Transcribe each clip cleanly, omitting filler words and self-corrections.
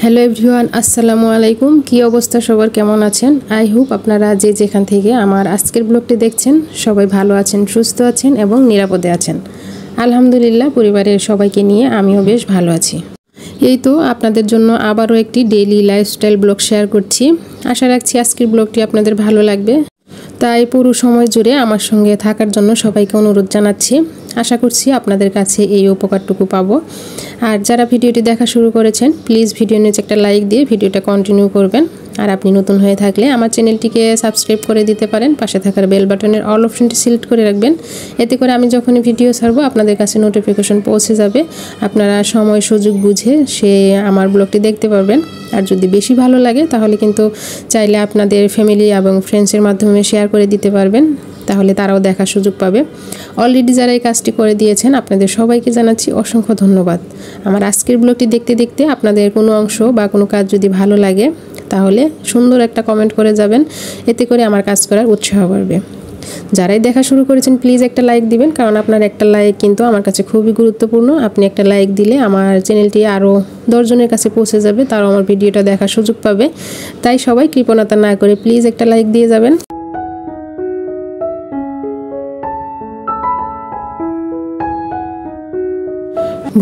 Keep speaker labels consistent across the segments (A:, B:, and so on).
A: Hello everyone, আসসালামু আলাইকুম। কি অবস্থা সবার, কেমন আছেন? আই হোপ আপনারা যে যেখান থেকে আমার আজকের ব্লগটি দেখছেন সবাই ভালো আছেন, সুস্থ আছেন এবং নিরাপদে আছেন। আলহামদুলিল্লাহ, পরিবারের সবাইকে নিয়ে আমিও বেশ ভালো আছি। এই তো আপনাদের জন্য আবারও একটি ডেইলি লাইফস্টাইল ব্লগ শেয়ার করছি। আশা রাখছি আজকের ব্লগটি আপনাদের ভালো লাগবে। তাই পুরো সময় জুড়ে আমার সঙ্গে থাকার জন্য সবাইকে অনুরোধ জানাচ্ছি। আশা করছি আপনাদের কাছে এই উপকারটুকু পাবো। আর যারা ভিডিওটি দেখা শুরু করেছেন প্লিজ ভিডিও নিচে একটা লাইক দিয়ে ভিডিওটা কন্টিনিউ করবেন। আর আপনি নতুন হয়ে থাকলে আমার চ্যানেলটিকে সাবস্ক্রাইব করে দিতে পারেন। পাশে থাকার বেল বাটনের অল অপশনটি সিলেক্ট করে রাখবেন। এতে করে আমি যখনই ভিডিও ছাড়বো আপনাদের কাছে নোটিফিকেশন পৌঁছে যাবে। আপনারা সময় সুযোগ বুঝে আমার ব্লগটি দেখতে পারবেন। আর যদি বেশি ভালো লাগে তাহলে কিন্তু চাইলে আপনাদের ফ্যামিলি এবং ফ্রেন্ডসের মাধ্যমে শেয়ার করে দিতে পারবেন, তাহলে তারাও দেখার সুযোগ পাবে। অলরেডি যারা এই কাজটি করে দিয়েছেন আপনাদের সবাইকে জানাচ্ছি অসংখ্য ধন্যবাদ। আমার আজকের ব্লগটি দেখতে দেখতে আপনাদের কোনো অংশ বা কোনো কাজ যদি ভালো লাগে তাহলে সুন্দর একটা কমেন্ট করে যাবেন, এতে করে আমার কাজ করার উৎসাহ বাড়বে। যারাই দেখা শুরু করেছেন প্লিজ একটা লাইক দিবেন, কারণ আপনার একটা লাইক কিন্তু আমার কাছে খুবই গুরুত্বপূর্ণ। আপনি একটা লাইক দিলে আমার চ্যানেলটি আরও 10 জনের কাছে পৌঁছে যাবে, তারাও আমার ভিডিওটা দেখার সুযোগ পাবে। তাই সবাই কৃপণতা না করে প্লিজ একটা লাইক দিয়ে যাবেন।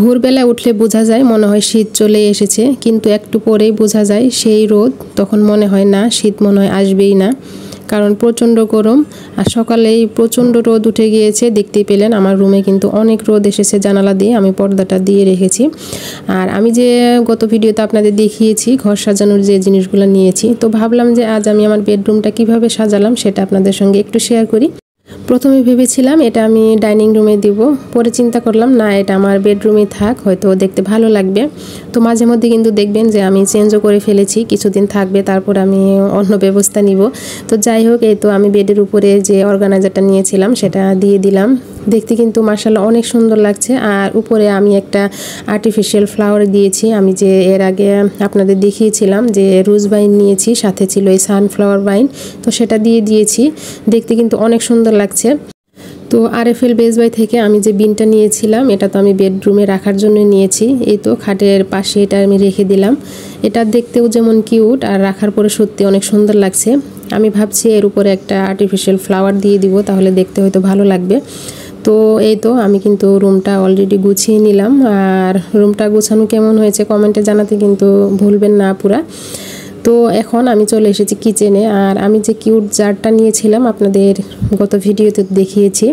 A: ভোরবেলা উঠলে বোঝা যায় মনে হয় শীত চলে এসেছে, কিন্তু একটু পরেই বোঝা যায় সেই রোদ। তখন মনে হয় না শীত মনে হয় আসবেই না, কারণ প্রচণ্ড গরম। আর সকালেই প্রচণ্ড রোদ উঠে গিয়েছে, দেখতেই পেলেন আমার রুমে কিন্তু অনেক রোদ এসেছে। জানালা দিয়ে আমি পর্দাটা দিয়ে রেখেছি। আর আমি যে গত ভিডিওতে আপনাদের দেখিয়েছি ঘর সাজানোর যে জিনিসগুলো নিয়েছি, তো ভাবলাম যে আজ আমি আমার বেডরুমটা কিভাবে সাজালাম সেটা আপনাদের সঙ্গে একটু শেয়ার করি। প্রথমে ভেবেছিলাম এটা আমি ডাইনিং রুমে দিব, পরে চিন্তা করলাম না, এটা আমার বেডরুমে থাক, হয়তো দেখতে ভালো লাগবে। তো মাঝে মধ্যে কিন্তু দেখবেন যে আমি চেঞ্জও করে ফেলেছি, কিছুদিন থাকবে তারপর আমি অন্য ব্যবস্থা নিব। তো যাই হোক, এই তো আমি বেডের উপরে যে অর্গানাইজারটা নিয়েছিলাম সেটা দিয়ে দিলাম। দেখতে কিন্তু মাশাআল্লাহ অনেক সুন্দর লাগছে। আর উপরে আমি একটা আর্টিফিশিয়াল ফ্লাওয়ার দিয়েছি। আমি যে এর আগে আপনাদের দেখিয়েছিলাম যে রোজ বাইন নিয়েছি, সাথে ছিল এই সানফ্লাওয়ার বাইন, তো সেটা দিয়ে দিয়েছি। দেখতে কিন্তু অনেক সুন্দর লাগছে। তো RFL বেস্ট বাই থেকে আমি যে বিনটা নিয়েছিলাম এটা তো আমি বেডরুমে রাখার জন্য নিয়েছি। এই তো খাটের পাশে এটা আমি রেখে দিলাম। এটা দেখতেও যেমন কিউট আর রাখার পরে সত্যি অনেক সুন্দর লাগছে। আমি ভাবছি এর উপরে একটা আর্টিফিশিয়াল ফ্লাওয়ার দিয়ে দিব, তাহলে দেখতে হয়তো ভালো লাগবে। তো এই তো আমি কিন্তু রুমটা অলরেডি গুছিয়ে নিলাম। আর রুমটা গোছানো কেমন হয়েছে কমেন্টে জানাতে কিন্তু ভুলবেন না পুরা। তো এখন আমি চলে এসেছি কিচেনে। আর আমি যে কিউট জারটা নিয়েছিলাম আপনাদের গত ভিডিওতে দেখিয়েছি,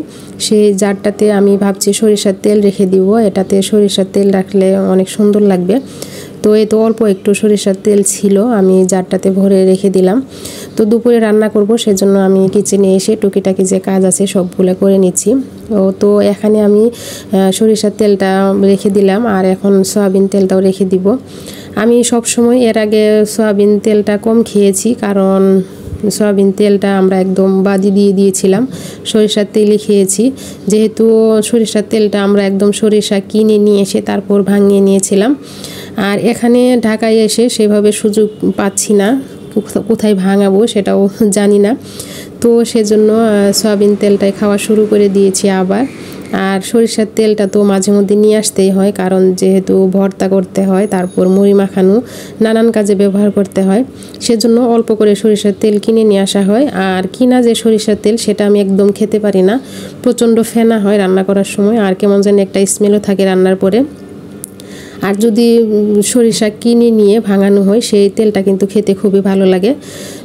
A: সেই জারটাতে আমি ভাবছি সরিষার তেল রেখে দিব। এটাতে সরিষার তেল রাখলে অনেক সুন্দর লাগবে। তো এই তো অল্প একটু সরিষার তেল ছিল, আমি জারটাতে ভরে রেখে দিলাম। তো দুপুরে রান্না করব, সেজন্য আমি কিচেনে এসে টুকিটাকি যে কাজ আছে সবগুলো করে নিচ্ছি। তো এখানে আমি সরিষার তেলটা রেখে দিলাম, আর এখন সয়াবিন তেলটাও রেখে দিব। আমি সব সময় এর আগে সয়াবিন তেলটা কম খেয়েছি, কারণ সয়াবিন তেলটা আমরা একদম বাদি দিয়ে দিয়েছিলাম, সরিষার তেলই খেয়েছি। যেহেতু সরিষার তেলটা আমরা একদম সরিষা কিনে নিয়ে এসে তারপর ভাঙিয়ে নিয়েছিলাম। আর এখানে ঢাকায় এসে সেভাবে সুযোগ পাচ্ছি না, কোথায় ভাঙাবো সেটাও জানি না। তো সেজন্য সয়াবিন তেলটাই খাওয়া শুরু করে দিয়েছি আবার। আর সরিষার তেলটা তো মাঝে মধ্যে নিয়ে আসতেই হয়, কারণ যেহেতু ভর্তা করতে হয়, তারপর মুড়ি মাখানো, নানান কাজে ব্যবহার করতে হয়, সেজন্য অল্প করে সরিষার তেল কিনে নিয়ে আসা হয়। আর কিনা যে সরিষার তেল সেটা আমি একদম খেতে পারি না, প্রচণ্ড ফেনা হয় রান্না করার সময়, আর কেমন যেন একটা স্মেলও থাকে রান্নার পরে। আর যদি সরিষা কিনে নিয়ে ভাঙানো হয় সেই তেলটা কিন্তু খেতে খুবই ভালো লাগে।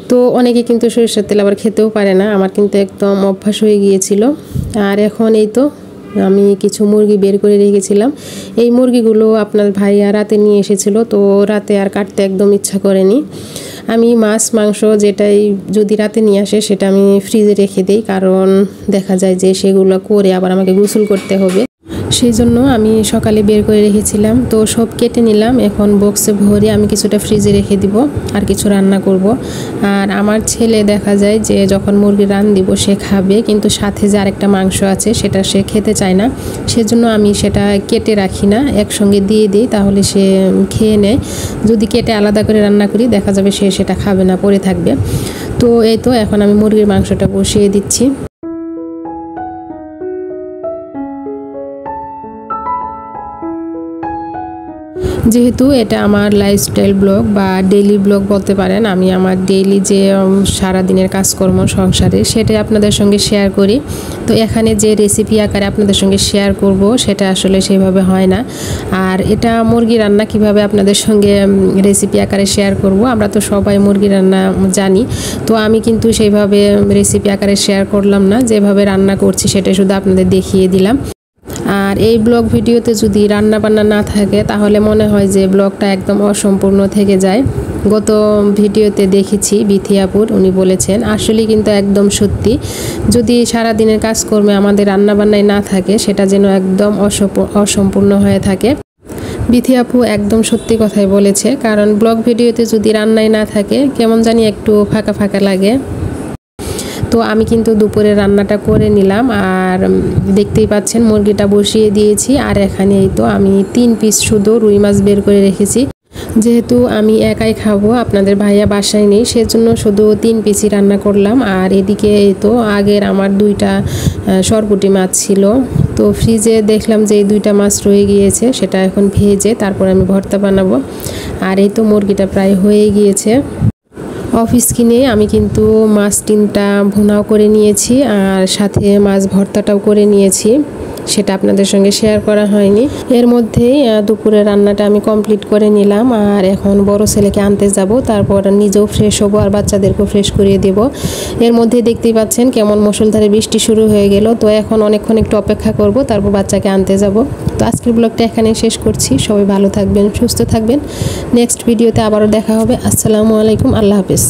A: তো অনেকে কিন্তু সরিষার তেল আবার খেতেও পারে না, আমার কিন্তু একদম অভ্যাস হয়ে গিয়েছিল। আর এখন এই তো আমি কিছু মুরগি বের করে রেখেছিলাম। এই মুরগিগুলো আপনার ভাইয়া রাতে নিয়ে এসেছিল, তো রাতে আর কাটতে একদম ইচ্ছা করেনি। আমি মাছ মাংস যেটাই যদি রাতে নিয়ে আসে সেটা আমি ফ্রিজে রেখে দিই, কারণ দেখা যায় যে সেগুলো করে আবার আমাকে গোসল করতে হবে, সেই জন্য আমি সকালে বের করে রেখেছিলাম। তো সব কেটে নিলাম, এখন বক্সে ভরে আমি কিছুটা ফ্রিজে রেখে দিব, আর কিছু রান্না করব। আর আমার ছেলে দেখা যায় যে যখন মুরগি রান দিব সে খাবে, কিন্তু সাথে যে আরেকটা মাংস আছে সেটা সে খেতে চায় না, সেজন্য আমি সেটা কেটে রাখি না, একসঙ্গে দিয়ে দিই, তাহলে সে খেয়ে নেয়। যদি কেটে আলাদা করে রান্না করি দেখা যাবে সে সেটা খাবে না, পড়ে থাকবে। তো এই তো এখন আমি মুরগির মাংসটা বসিয়ে দিচ্ছি। যেহেতু এটা আমার লাইফস্টাইল ব্লগ বা ডেইলি ব্লগ বলতে পারেন, আমি আমার ডেইলি যে সারাদিনের কাজকর্ম সংসারে সেটাই আপনাদের সঙ্গে শেয়ার করি। তো এখানে যে রেসিপি আকারে আপনাদের সঙ্গে শেয়ার করব সেটা আসলে সেভাবে হয় না। আর এটা মুরগি রান্না কিভাবে আপনাদের সঙ্গে রেসিপি আকারে শেয়ার করব, আমরা তো সবাই মুরগি রান্না জানি। তো আমি কিন্তু সেইভাবে রেসিপি আকারে শেয়ার করলাম না, যেভাবে রান্না করছি সেটা শুধু আপনাদের দেখিয়ে দিলাম। আর এই ব্লগ ভিডিওতে যদি রান্না বান্না না থাকে তাহলে মনে হয় যে ব্লগটা একদম অসম্পূর্ণ থেকে যায়। গত ভিডিওতে দেখেছি বিথি আপুর, উনি বলেছেন আসলে কিন্তু একদম সত্যি, যদি সারা দিনের কাজকর্মে আমাদের রান্না বান্নায় না থাকে সেটা যেন একদম অসম্পূর্ণ হয়ে থাকে। বিথি আপু একদম সত্যি কথাই বলেছে, কারণ ব্লগ ভিডিওতে যদি রান্নাই না থাকে কেমন জানি একটু ফাঁকা ফাঁকা লাগে। তো আমি কিন্তু দুপুরে রান্নাটা করে নিলাম, আর দেখতেই পাচ্ছেন মুরগিটা বসিয়ে দিয়েছি। আর এখানে এই তো আমি 3 পিস শুধু রুই মাছ বের করে রেখেছি, যেহেতু আমি একাই খাবো, আপনাদের ভাইয়া বাসায় নেই, সেজন্য শুধু 3 পিসই রান্না করলাম। আর এদিকে এই তো আগের আমার 2টা সরপুঁটি মাছ ছিল, তো ফ্রিজে দেখলাম যে এই 2টা মাছ রয়ে গিয়েছে, সেটা এখন ভেজে তারপর আমি ভর্তা বানাবো। আর এই তো মুরগিটা প্রায় হয়ে গিয়েছে। অফিস কিনে আমি কিন্তু মাছ 3টা ভুনাও করে নিয়েছি, আর সাথে মাছ ভর্তাটাও করে নিয়েছি, সেটা আপনাদের সঙ্গে শেয়ার করা হয়নি। এর মধ্যেই দুপুরে রান্নাটা আমি কমপ্লিট করে নিলাম। আর এখন বড় ছেলেকে আনতে যাব, তারপর নিজেও ফ্রেশ হব আর বাচ্চাদেরকেও ফ্রেশ করিয়ে দেব। এর মধ্যে দেখতেই পাচ্ছেন কেমন মুষলধারে বৃষ্টি শুরু হয়ে গেল। তো এখন অনেকক্ষণ একটু অপেক্ষা করব, তারপর বাচ্চাকে আনতে যাব। তো আজকের ব্লগটা এখানেই শেষ করছি। সবাই ভালো থাকবেন, সুস্থ থাকবেন। নেক্সট ভিডিওতে আবারও দেখা হবে। আসসালামু আলাইকুম, আল্লাহ হাফেজ।